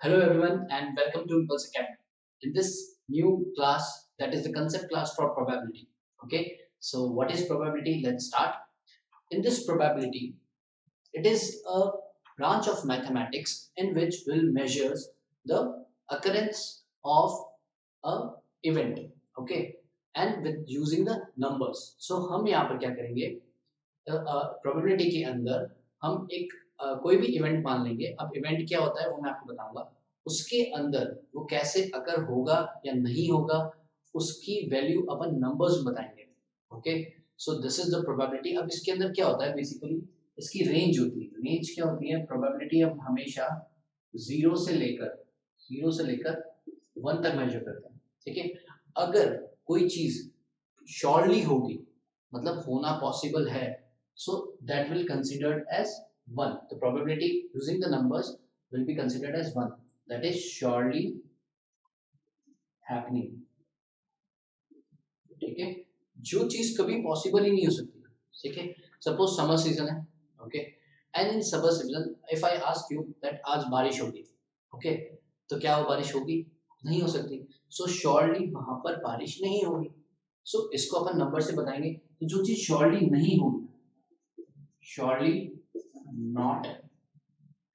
Hello everyone and welcome to Impulse Academy. In this new class, that is the concept class for probability. Okay, so what is probability? Let's start. In this probability, it is a branch of mathematics in which will measures the occurrence of a event. Okay, and with using the numbers. So हम यहाँ पर क्या करेंगे? Probability के अंदर हम एक कोई भी इवेंट मान लेंगे। अब इवेंट क्या होता है वो मैं आपको बताऊंगा। उसके अंदर वो कैसे अकर होगा या नहीं होगा उसकी वैल्यू अपन नंबर्स बताएंगे। Okay, so this is the probability. अब इसके अंदर क्या होता है बेसिकली इसकी रेंज होती है। रेंज क्या होती है? प्रोबेबिलिटी हम हमेशा जीरो से लेकर जीरो से लेकर वन तक मेजर करते हैं। ठीक है, अगर कोई चीज श्योरली होगी मतलब होना पॉसिबल है, so that will considered as 1. The probability using the numbers will be considered as 1, that is surely happening. ठीक है, जो चीज कभी पॉसिबल ही नहीं हो सकती। ठीक है, सपोज समर सीजन है। Okay, and in summer season if I ask you that आज बारिश होगी, ओके, तो क्या वो बारिश होगी? नहीं हो सकती। सो श्योरली वहां पर बारिश नहीं होगी। सो इसको अपन नंबर से बताएंगे। तो जो चीज श्योरली नहीं होगी, surely not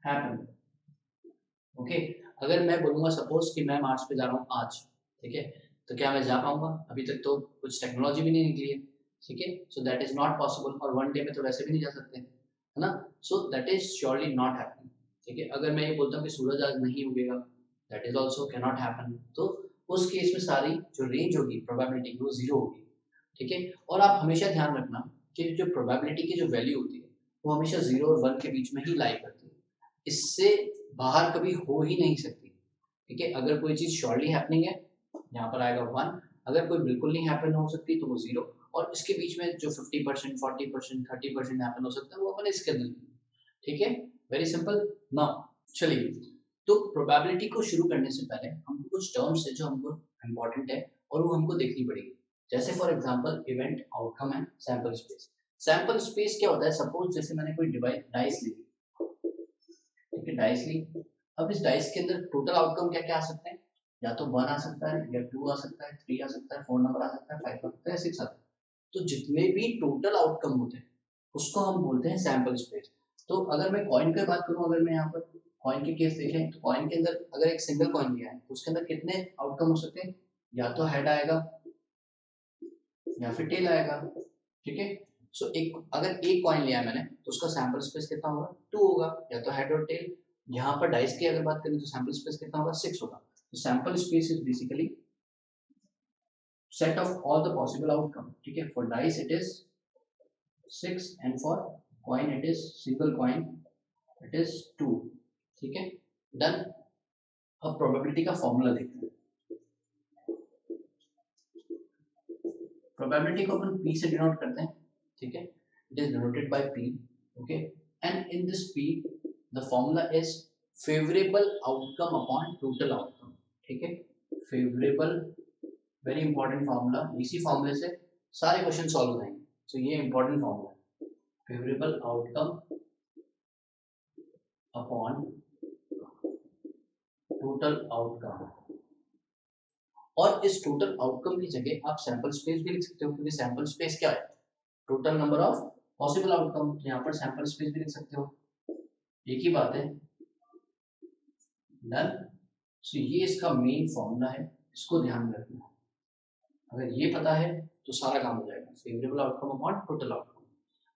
happen. ओके, अगर मैं बोलूंगा सपोज कि मैं मार्स पे जा रहा हूँ आज, ठीक है, तो क्या मैं जा पाऊंगा? अभी तक तो कुछ टेक्नोलॉजी भी नहीं निकली है। ठीक है, so that is not possible. और वन डे में तो वैसे भी नहीं जा सकते, है ना? So that is surely not happening. ठीक है, अगर मैं ये बोलता हूँ कि सूरज आज नहीं उगेगा, that is also can not happen. तो उस केस में सारी जो रेंज होगी प्रोबेबिलिटी वो जीरो होगी। ठीक है, और आप हमेशा ध्यान रखना कि जो प्रोबेबिलिटी की जो वैल्यू होती है वो हमेशा जीरो और वन के बीच में ही लाई करती है। इससे बाहर कभी हो ही नहीं सकती। ठीक है, अगर कोई चीज श्योरली हैपनिंग है यहाँ पर आएगा वन, अगर कोई बिल्कुल नहीं हैपन हो सकती तो वो जीरो, और इसके बीच में जो 50%, 40%, 30% हैपन हो सकता है वो अपन इसके अंदर। ठीक है, वेरी सिंपल। नाउ चलिए, तो प्रोबेबिलिटी को शुरू करने से पहले हमको कुछ टर्म्स है जो हमको इम्पोर्टेंट है और वो हमको देखनी पड़ेगी। जैसे for example event, outcome and sample space. Sample space क्या होता है? सपोज जैसे मैंने कोई डिवाइस डाइस ली, ठीक है, डाइस ली। अब इस डाइस के अंदर टोटल आउटकम क्या क्या आ सकते हैं? या तो वन आ सकता है, या टू आ सकता है, थ्री आ सकता है, फोर नंबर आ सकता है, फाइव आ सकता है, सिक्स आ सकता है। तो जितने भी टोटल आउटकम होते हैं उसको हम बोलते हैं सैंपल स्पेस। तो अगर मैं कॉइन की बात करूं, अगर मैं यहाँ पर कॉइन के केस देखें तो कॉइन के अंदर अगर एक सिंगल कॉइन लिया है तो उसके अंदर कितने आउटकम हो सकते हैं? या तो हेड आएगा या फिर टेल आएगा। ठीक है, सो एक अगर एक कॉइन लिया है मैंने तो उसका सैंपल स्पेस कितना होगा? टू होगा, या तो हेड और टेल। यहाँ पर डाइस की अगर बात करें तो सैंपल स्पेस कितना होगा? सिक्स होगा। तो sample space is basically set of all the possible outcome. ठीक है, for dice it is 6 and for coin it is single coin it is 2। ठीक है, डन। अब प्रोबेबिलिटी का फॉर्मूला देखते हैं। प्रोबेबिलिटी को अपन p से डिनोट करते हैं। ठीक है, it is denoted by p। Okay, and in this p the formula is favourable outcome upon total outcome. ठीक है, फेवरेबल, वेरी इंपॉर्टेंट फॉर्मूला। इसी फॉर्मूले से सारे क्वेश्चन सॉल्व हो जाएंगे। तो ये इंपॉर्टेंट फॉर्मूला है, favourable outcome upon total outcome. और इस टोटल आउटकम की जगह आप सैंपल स्पेस भी लिख सकते हो, क्योंकि सैंपल स्पेस क्या है? Total number of possible outcome. तो यहाँ पर सैंपल स्पेस भी लिख सकते हो, एक ही बात है। डन। सो ये इसका मेन फॉर्मूला है, इसको ध्यान में रखना। अगर ये पता है तो सारा काम हो जाएगा। Favourable outcome upon total outcome.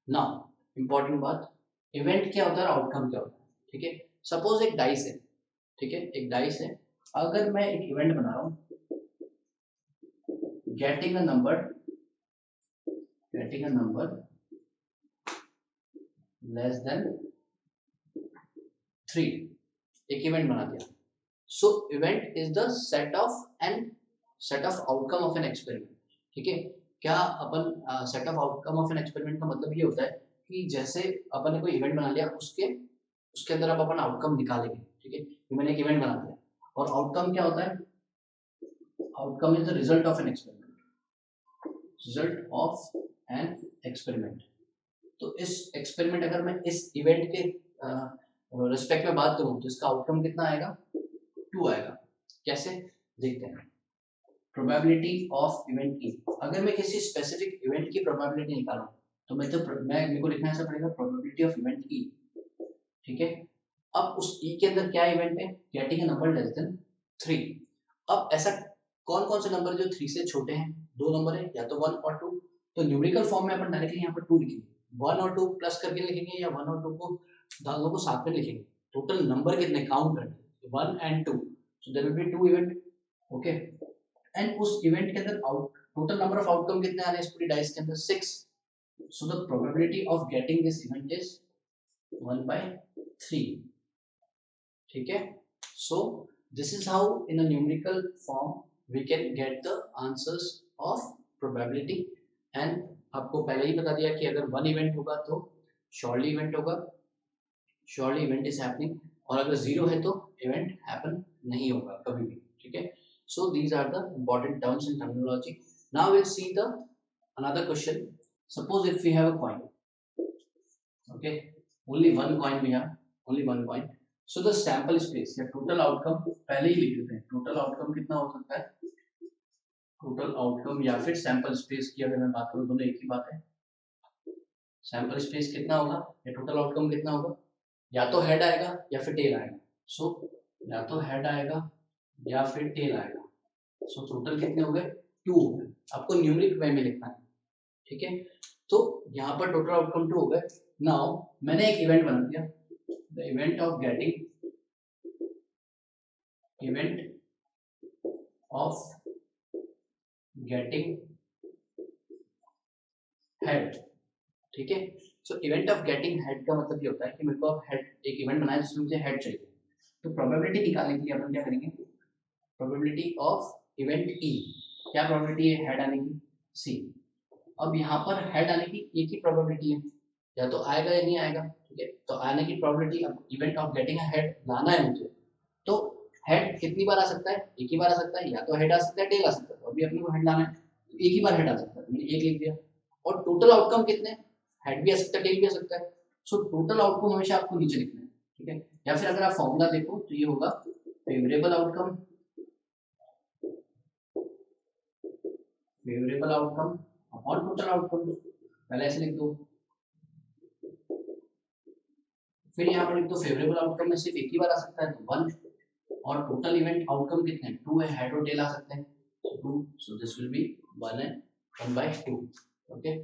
Now important बात, इवेंट क्या होता है और आउटकम क्या होता है? ठीक है, सपोज एक डाइस है। ठीक है, एक डाइस है। अगर मैं एक इवेंट बना रहा हूँ, getting a number less than 3, एक इवेंट बना दिया। So event is the set of outcome of an experiment. ठीक है, क्या अपन set of outcome of an experiment का मतलब ये होता है कि जैसे अपन ने कोई इवेंट बना लिया, उसके उसके अंदर अब अपन आउटकम निकालेंगे। ठीक है, तो मैंने एक इवेंट बना दिया और आउटकम क्या होता है? Outcome is the result of an experiment. Result of an experiment. तो इस एक्सपेरिमेंट अगर मैं इस इवेंट के रिस्पेक्ट में बात करूं तो इसका आउटकम कितना आएगा? 2 आएगा। कैसे देखते हैं। प्रोबेबिलिटी ऑफ इवेंट की, अगर मैं किसी स्पेसिफिक इवेंट की प्रोबेबिलिटी निकालूं तो मेरे को लिखना ऐसा पड़ेगा प्रोबेबिलिटी ऑफ इवेंट ई, ठीक है। अब उस ई के अंदर क्या इवेंट है, getting a number less than 3। अब ऐसा कौन कौन से नंबर जो 3 से छोटे हैं, दो नंबर है, या तो 1 और 2। तो न्यूमेरिकल फॉर्म में अपन डायरेक्टली यहाँ पर 2 लिखेंगे, 1 और 2 प्लस करके लिखेंगे या 1 और 2 को दोनों को साथ में लिखेंगे। टोटल नंबर कितने काउंट करने, 1 and 2, so there will be 2 event, okay. And उस इवेंट के अंदर टोटल नंबर ऑफ आउटकम कितने आ रहे हैं इस पूरी डाइस के अंदर, 6। So the probability of getting this event is 1/3, ठीक है। So this is how in a numerical form we can get the answers of probability. And आपको पहले ही बता दिया कि अगर 1 इवेंट होगा तो श्योरली इवेंट होगा, श्योरली इवेंट इज हैपनिंग, और अगर 0 है तो इवेंट हैपन नहीं होगा कभी भी, ठीक है। So these are the important terms and terminology. Now we'll see the another question. Suppose if we have a coin, okay, only one coin we have, only one coin. So the sample space या total outcome पहले ही लिख देते हैं। total outcome कितना हो सकता है, total outcome या फिर sample space की अगर मैं बात करूँ, दोनों एक ही बात है। sample space कितना होगा या total outcome कितना होगा, या तो head आएगा या फिर tail आएगा। So या तो head आएगा या फिर tail आएगा। सो टोटल कितने हो गए, 2 हो गए। आपको न्यूमेरिक वे में लिखना है, ठीक है। तो यहाँ पर टोटल आउटकम 2 हो गए। नाउ मैंने एक इवेंट बना दिया, the event of getting head, ठीक है। सो इवेंट ऑफ गेटिंग हेड का मतलब ये होता है कि मेरे को अब हेड, एक इवेंट बनाया जिसमें मुझे हेड चाहिए। तो प्रोबेबिलिटी निकालने के लिए अपन क्या करेंगे, प्रोबेबिलिटी ऑफ इवेंट ई, क्या प्रोबेबिलिटी है हेड आने की, सी। अब यहाँ पर हेड आने की एक ही प्रोबेबिलिटी है, या तो आएगा या नहीं आएगा, ठीक है। तो आने की प्रोबेबिलिटी, अब इवेंट ऑफ गेटिंग हेड लाना है मुझे, तो हेड कितनी बार आ सकता है, एक ही बार आ सकता है, या तो हेड आ सकता है टेल आ सकता है। तो अभी अपने को हेड लाना है तो एक ही बार हेड आ सकता है, मैंने एक लिख दिया। और टोटल आउटकम कितने, हेड भी आ सकता है टेल भी आ सकता है। सो टोटल आउटकम हमेशा आपको नीचे लिखना है, ठीक है। या फिर अगर आप फॉर्मूला देखो तो ये होगा फेवरेबल आउटकम और टोटल आउटकम, पहले ऐसे लिख दो, फिर यहाँ पर लिख दो फेवरेबल आउटकम में सिर्फ एक ही बार आ सकता है तो 1, और टोटल इवेंट आउटकम कितने हैं, 2 है, हेड और टेल आ सकते हैं, so 2, so this will be 1 and 1/2, okay.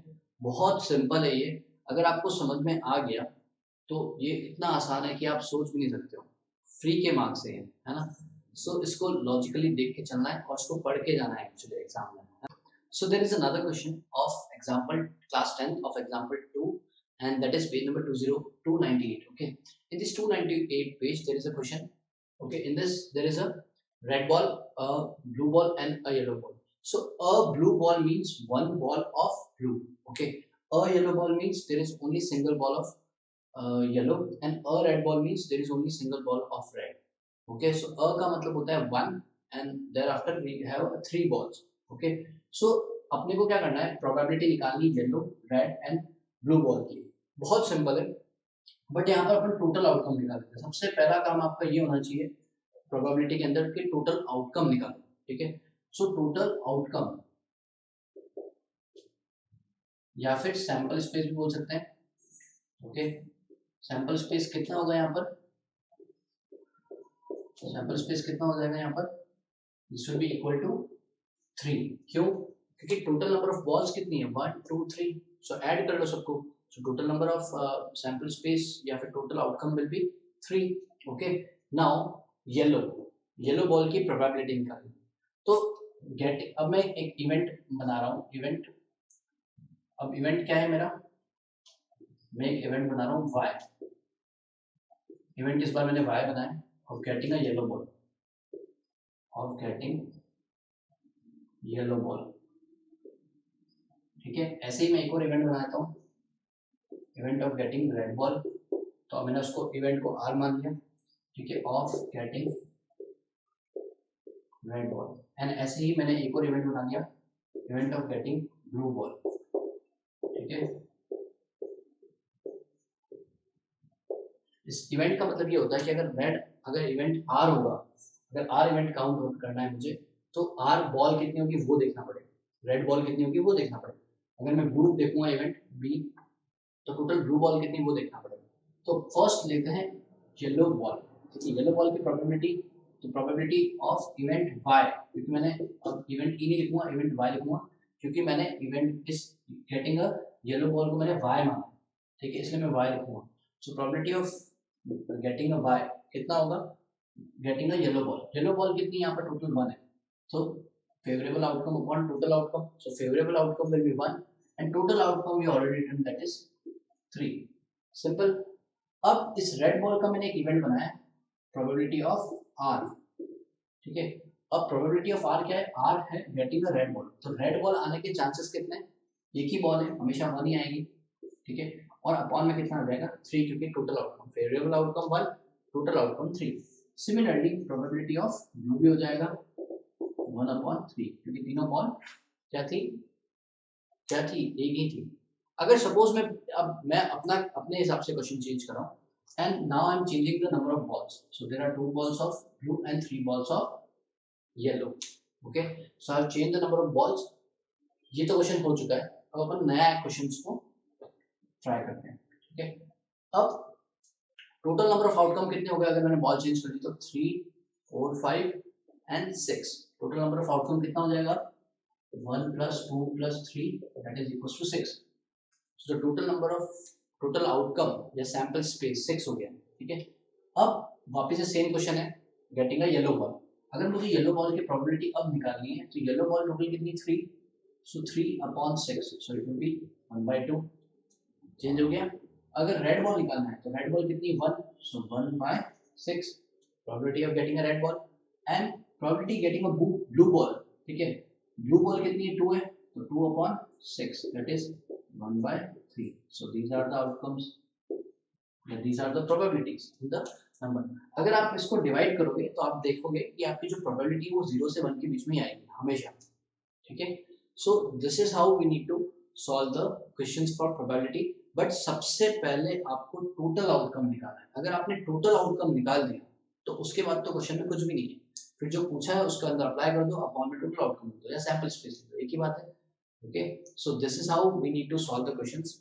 बहुत सिंपल है ये, अगर आपको समझ में आ गया तो ये इतना आसान है कि आप सोच भी नहीं सकते हो, फ्री के मार्क्स है ना। सो इसको लॉजिकली देख के चलना है और इसको पढ़ के जाना है एक्चुअली एग्जाम में। So there is another question of example class 10 of example 2, and that is page number 298, okay. In this 298 page there is a question, okay. In this there is a red ball, a blue ball and a yellow ball. So a blue ball means one ball of blue, okay. A yellow ball means there is only single ball of yellow, and a red ball means there is only single ball of red, okay. So a का मतलब होता है 1 and thereafter we have 3 balls, okay. सो अपने को क्या करना है, probability निकालनी yellow, red and blue ball की। बहुत सिंपल है, बट यहाँ पर अपन टोटल आउटकम निकालते हैं। सबसे पहला काम आपका ये होना चाहिए प्रोबेबिलिटी के अंदर कि टोटल आउटकम निकालो, ठीक है। सो टोटल आउटकम या फिर सैंपल स्पेस भी बोल सकते हैं, ओके। सैंपल स्पेस कितना होगा यहाँ पर, सैंपल स्पेस कितना हो जाएगा यहाँ पर, this will be equal to 3। क्यों, क्योंकि टोटल नंबर ऑफ बॉल्स कितनी है, 1 2 3, सो ऐड कर लो सबको। So total number of sample space या फिर total outcome will B 3, okay. Now yellow ball की प्रोबेबिलिटी निकालनी, तो गेट, अब मैं एक इवेंट बना रहा हूँ, इवेंट, अब इवेंट क्या है मेरा, मैं एक इवेंट बना रहा हूँ y, इवेंट इस बार मैंने y बनाया, of getting a yellow ball, of getting yellow ball, ठीक है। ऐसे ही मैं एक और इवेंट बनाता हूँ, event of getting red ball, तो मैंने उसको इवेंट को R मान लिया, ठीक है, of getting red ball. And ऐसे ही मैंने एक और इवेंट बना लिया, event of getting blue ball, ठीक है। इस इवेंट का मतलब ये होता है कि अगर इवेंट R होगा, अगर r इवेंट काउंट करना है मुझे तो r बॉल कितनी होगी वो देखना पड़ेगा, रेड बॉल कितनी होगी वो देखना पड़ेगा। अगर मैं ब्लू देखूंगा इवेंट b तो टोटल ब्लू बॉल कितनी वो देखना पड़ेगा। तो फर्स्ट लेते हैं येलो बॉल। देखिए येलो बॉल की प्रोबेबिलिटी, तो प्रोबेबिलिटी ऑफ इवेंट y, क्योंकि मैंने अब इवेंट ई नहीं लिखूंगा, इवेंट y लिखूंगा, क्योंकि मैंने इवेंट इस गेटिंग अ येलो बॉल को मैंने y माना, ठीक है, इसलिए मैं y लिखूंगा। So probability of getting a y कितना होगा, getting a yellow ball, yellow ball कितनी यहाँ पर टोटल 1 है, तो favourable outcome upon total outcome, so favourable outcome will be 1 and total outcome we already written that is 3, simple. अब इस red ball का मैंने एक इवेंट बनाया, प्रोबेबिलिटी ऑफ r, ठीक है। अब प्रोबेबिलिटी ऑफ r क्या है, r है गेटिंग अ रेड बॉल, तो रेड बॉल आने के चांसेस कितने हैं, एक ही बॉल है हमेशा 1 ही आएगी, ठीक है, और अपॉन में कितना आ जाएगा 3, क्योंकि total outcome favourable outcome 1 total outcome 3। Similarly probability of blue भी हो जाएगा 1/3, क्योंकि तीनों बॉल क्या थी, क्या थी, एक ही थी। अगर सपोज मैं अब मैं अपने हिसाब से क्वेश्चन चेंज कर रहा हूँ, and now I am changing the number of balls, so there are 2 balls of blue and 3 balls of yellow, okay, so I have change the number of balls. ये तो क्वेश्चन हो चुका है, अब अपन नया क्वेश्चन को ट्राई करते हैं, ठीक है। अब टोटल नंबर ऑफ आउटकम कितने हो गए अगर मैंने बॉल चेंज कर दी तो 3 4 5 and 6, total number of outcome कितना हो जाएगा 1 + 2 + 3 that is equals to 6। So the total number of total outcome या सैंपल स्पेस 6 हो गया, ठीक है। अब वापस से सेम क्वेश्चन है, गेटिंग अ येलो बॉल। अगर मुझे येलो बॉल की प्रोबेबिलिटी अब निकालनी है तो येलो बॉल टोटल कितनी 3, सो 3/6, so it will be 1/2, change हो गया। अगर रेड बॉल निकालना है तो रेड बॉल कितनी 1, सो 1/6 probability of getting a red ball, and probability getting a blue ball, ठीक है, ब्लू बॉल कितनी है 2 है, तो 2/6 that is 1/3। so these are the outcomes, these are the probabilities in the number। अगर आप इसको डिवाइड करोगे तो आप देखोगे कि आपकी जो प्रोबेबिलिटी वो 0 से 1 के बीच में ही आएगी हमेशा, ठीक है। So this is how we need to solve the questions for probability. But सबसे पहले आपको टोटल आउटकम निकालना है। अगर आपने टोटल आउटकम निकाल दिया तो उसके बाद तो क्वेश्चन में कुछ भी नहीं है, फिर जो पूछा है उसके अंदर अप्लाई कर दो, अपॉन में टोटल आउटकम दो या सैंपल स्पेस दो, एक ही बात है, okay. So this is how we need to solve the questions.